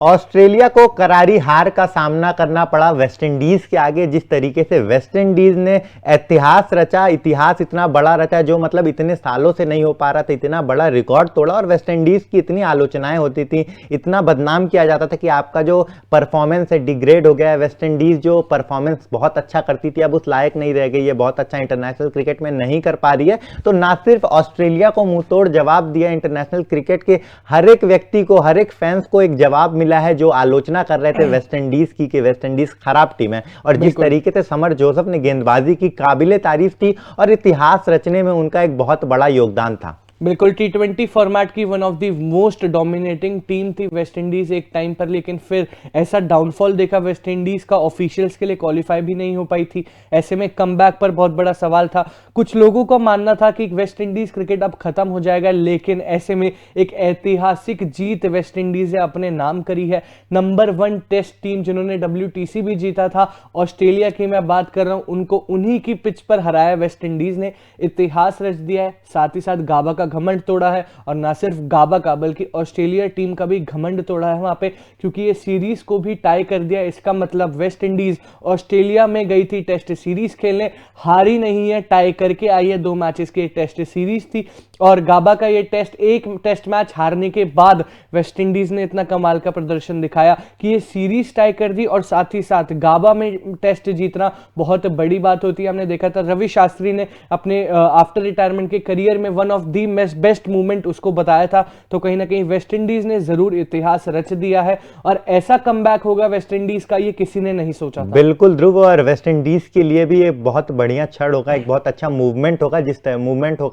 Australia को करारी हार का सामना करना पड़ा वेस्टइंडीज के आगे। जिस तरीके से वेस्टइंडीज ने इतिहास रचा, इतिहास इतना बड़ा रचा जो मतलब इतने सालों से नहीं हो पा रहा था, इतना बड़ा रिकॉर्ड तोड़ा। और वेस्टइंडीज की इतनी आलोचनाएं होती थी, इतना बदनाम किया जाता था कि आपका जो परफॉर्मेंस है डिग्रेड हो गया है। वेस्टइंडीज जो परफॉर्मेंस बहुत अच्छा करती थी अब उस लायक नहीं रह गई है, बहुत अच्छा इंटरनेशनल क्रिकेट में नहीं कर पा रही है। तो ना सिर्फ ऑस्ट्रेलिया को मुंह तोड़ जवाब दिया इंटरनेशनल क्रिकेट के हर एक व्यक्ति को, हर एक फैंस को एक जवाब मिला है जो आलोचना कर रहे थे वेस्टइंडीज की कि वेस्टइंडीज खराब टीम है। और जिस तरीके से समर जोसेफ ने गेंदबाजी की काबिले तारीफ थी और इतिहास रचने में उनका एक बहुत बड़ा योगदान था। बिल्कुल, टी20 फॉर्मेट की one of the most dominating team थी वेस्ट इंडीज एक टाइम पर, लेकिन फिर ऐसा डाउनफॉल देखा वेस्ट इंडीज का, ऑफिशियल्स के लिए क्वालिफाई भी नहीं हो पाई थी। ऐसे में कमबैक पर बहुत बड़ा सवाल था। कुछ लोगों का मानना था कि वेस्ट इंडीज क्रिकेट अब खत्म हो जाएगा, लेकिन ऐसे में एक ऐतिहासिक जीत वेस्ट इंडीज ने अपने नाम करी है। नंबर 1 टेस्ट टीम जिन्होंने WTC भी जीता था, ऑस्ट्रेलिया की मैं बात कर रहा हूं, उनको उन्हीं की पिच पर हराया वेस्ट इंडीज ने। इतिहास रच दिया है, साथ ही साथ गाबा का घमंड तोड़ा है। और ना सिर्फ गाबा का बल्कि ऑस्ट्रेलिया टीम का भी घमंड तोड़ा है वहां पे, क्योंकि ये सीरीज को भी टाई कर दिया। इसका मतलब वेस्ट इंडीज ऑस्ट्रेलिया में गई थी टेस्ट सीरीज खेलने, हारी नहीं है, टाई करके आई है। 2 मैचेस की टेस्ट सीरीज थी और गाबा का ये एक टेस्ट मैच हारने के बाद वेस्ट इंडीज ने इतना कमाल का प्रदर्शन दिखाया कि ये सीरीज टाई कर दी। और साथ ही साथ गाबा में टेस्ट जीतना बहुत बड़ी बात होती है। हमने देखा था रवि शास्त्री ने अपने आफ्टर रिटायरमेंट के करियर में one of the best movement उसको बताया था। तो कहीं ना कहीं वेस्ट इंडीज ने जरूर इतिहास रच दिया है और ऐसा कमबैक होगा वेस्ट इंडीज का, ये किसी ने नहीं सोचा था। बिल्कुल ध्रुव, और वेस्ट इंडीज के लिए भी एक बहुत बढ़िया क्षण होगा, एक बहुत अच्छा मूवमेंट होगा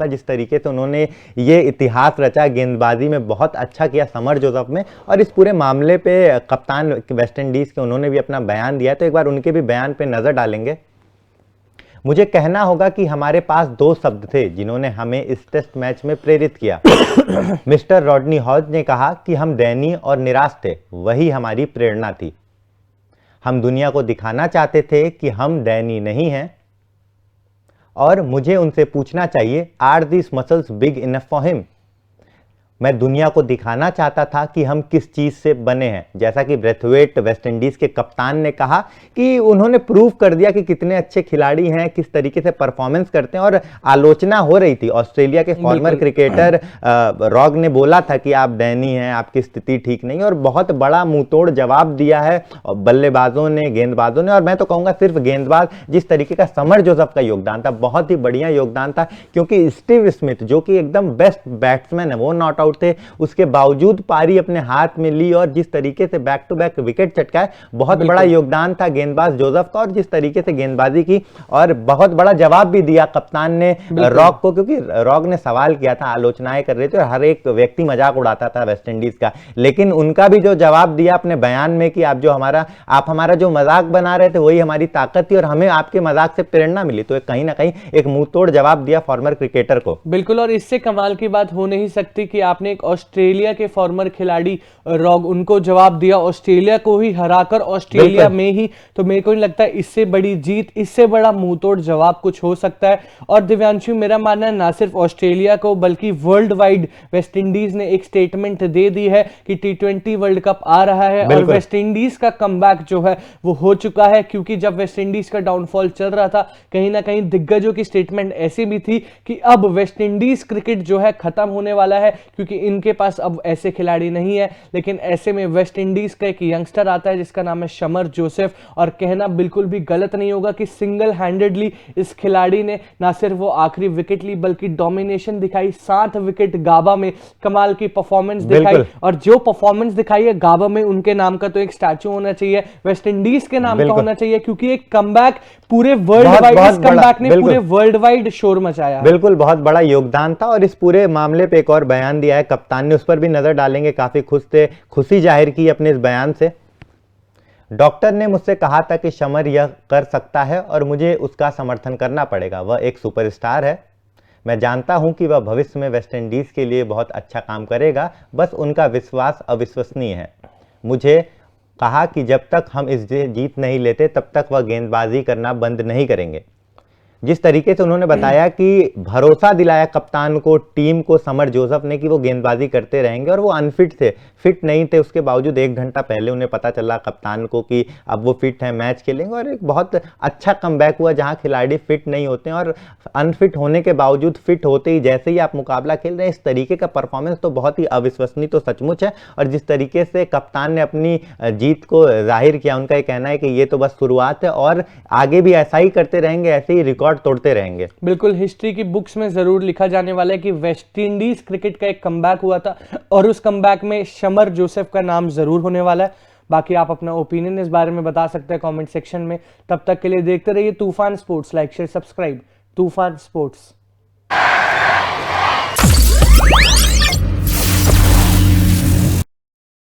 जिस तरीके से उन्होंने ये इतिहास रचा। गेंदबाजी में बहुत अच्छा किया समर जोसेफ में, और इस पूरे मामले पे कप्तान वेस्ट इंडीज के उन्होंने भी अपना बयान दिया, तो एक बार उनके भी बयान पे नजर डालेंगे। मुझे कहना होगा कि हमारे पास 2 शब्द थे जिन्होंने हमें इस टेस्ट मैच में प्रेरित किया। मिस्टर रॉडनी हॉज ने कहा कि हम दयनीय और निराश थे, वही हमारी प्रेरणा थी। हम दुनिया को दिखाना चाहते थे कि हम दयनीय नहीं हैं, और मुझे उनसे पूछना चाहिए, are these muscles big enough for him? मैं दुनिया को दिखाना चाहता था कि हम किस चीज से बने हैं। जैसा कि ब्रेथवेट वेस्ट इंडीज के कप्तान ने कहा कि उन्होंने प्रूव कर दिया कि कितने अच्छे खिलाड़ी हैं, किस तरीके से परफॉर्मेंस करते हैं। और आलोचना हो रही थी, ऑस्ट्रेलिया के फॉर्मर क्रिकेटर रॉग ने बोला था कि आप दयनीय हैं, आपकी स्थिति ठीक नहीं, और बहुत बड़ा मुंहतोड़ जवाब दिया है बल्लेबाजों ने, गेंदबाजों ने। और मैं तो कहूंगा सिर्फ गेंदबाज, जिस तरीके का समर जोसेफ का योगदान था, बहुत ही बढ़िया योगदान था। क्योंकि स्टीव स्मिथ जो कि एकदम बेस्ट बैट्समैन है, वो नॉट थे, उसके बावजूद पारी अपने हाथ में ली और जिस तरीके से बैक टू बैक विकेट चटकाए, बहुत बड़ा योगदान था गेंदबाज जोसेफ का। और जिस तरीके से गेंदबाजी की, और बहुत बड़ा जवाब भी दिया कप्तान ने रॉक को, क्योंकि रॉक ने सवाल किया था, आलोचनाएं कर रहे थे और हर एक व्यक्ति मजाक उड़ाता था वेस्ट इंडीज का, लेकिन उनका भी जो जवाब दिया अपने बयान में कि आप हमारा जो मजाक बना रहे थे वही हमारी ताकत थी और हमें आपके मजाक से प्रेरणा मिली। तो कहीं ना कहीं एक मुंहतोड़ जवाब दिया फॉर्मर क्रिकेटर को। बिल्कुल, और इससे कमाल की बात हो नहीं सकती कि आपने एक ऑस्ट्रेलिया के फॉर्मर खिलाड़ी रॉग, उनको जवाब दिया ऑस्ट्रेलिया को ही हराकर ऑस्ट्रेलिया में ही। तो मेरे को नहीं लगता इससे बड़ी जीत, इससे बड़ा मुंहतोड़ जवाब कुछ हो सकता है। और दिव्यांशु, मेरा मानना है ना सिर्फ ऑस्ट्रेलिया को बल्कि वर्ल्ड वाइड वेस्ट इंडीज ने एक स्टेटमेंट दे दी है कि T20 वर्ल्ड कप आ रहा है और वेस्ट इंडीज का कमबैक जो है वो हो चुका है। क्योंकि जब वेस्ट इंडीज का डाउनफॉल चल रहा था, कहीं ना कहीं दिग्गजों की स्टेटमेंट ऐसी भी थी कि अब वेस्ट इंडीज क्रिकेट जो है खत्म होने वाला है, क्योंकि इनके पास अब ऐसे खिलाड़ी नहीं है। लेकिन ऐसे में वेस्ट इंडीज का एक यंगस्टर आता है जिसका नाम है समर जोसेफ, और कहना बिल्कुल भी गलत नहीं होगा कि सिंगल हैंडेडली इस खिलाड़ी ने ना सिर्फ वो आखिरी विकेट ली बल्कि डोमिनेशन दिखाई। 7 विकेट गाबा में कमाल की परफॉर्मेंस दिखाई, और जो परफॉर्मेंस दिखाई है गाबा में, उनके नाम का तो एक स्टैचू होना चाहिए, वेस्ट इंडीज के नाम का होना चाहिए, क्योंकि एक कमबैक पूरे वर्ल्ड वाइड, इस कमबैक ने पूरे वर्ल्ड वाइड शोर मचाया। बिल्कुल, बहुत बड़ा योगदान था। और इस पूरे मामले पे एक और बयान दिया है कप्तान ने, उस पर भी नजर डालेंगे। काफी खुश थे, खुशी जाहिर की अपने इस बयान से। डॉक्टर ने मुझसे कहा था कि समर यह कर सकता है और मुझे उसका समर्थन करना पड़ेगा। वह एक सुपरस्टार है, मैं जानता हूं कि वह भविष्य में वेस्ट इंडीज के लिए बहुत अच्छा काम करेगा, बस उनका विश्वास अविश्वसनीय है। मुझे कहा कि जब तक हम इस जीत नहीं लेते तब तक वह गेंदबाजी करना बंद नहीं करेंगे। जिस तरीके से उन्होंने बताया कि भरोसा दिलाया कप्तान को, टीम को, समर जोसेफ ने, कि वो गेंदबाजी करते रहेंगे, और वो अनफिट थे, फिट नहीं थे, उसके बावजूद 1 घंटा पहले उन्हें पता चला कप्तान को कि अब वो फिट है, मैच खेलेंगे, और एक बहुत अच्छा कमबैक हुआ जहां खिलाड़ी फिट नहीं होते हैं और अनफिट होने के बावजूद फिट होते ही जैसे ही आप मुकाबला खेल रहे हैं, इस तरीके का परफॉर्मेंस तो बहुत ही अविश्वसनीय तो सचमुच है। और जिस तरीके से कप्तान ने अपनी जीत को जाहिर किया, उनका ये कहना है कि ये तो बस शुरुआत है और आगे भी ऐसा ही करते रहेंगे, ऐसे ही रिकॉर्ड तोड़ते रहेंगे। बिल्कुल, हिस्ट्री की बुक्स में जरूर लिखा जाने वाला है कि वेस्ट इंडीज क्रिकेट का एक कमबैक हुआ था और उस कमबैक में समर जोसेफ का नाम जरूर होने वाला है। बाकी आप अपना ओपिनियन इस बारे में बता सकते हैं कमेंट सेक्शन में। तब तक के लिए देखते रहिए तूफान स्पोर्ट्स। लाइक शेयर सब्सक्राइब तूफान स्पोर्ट्स।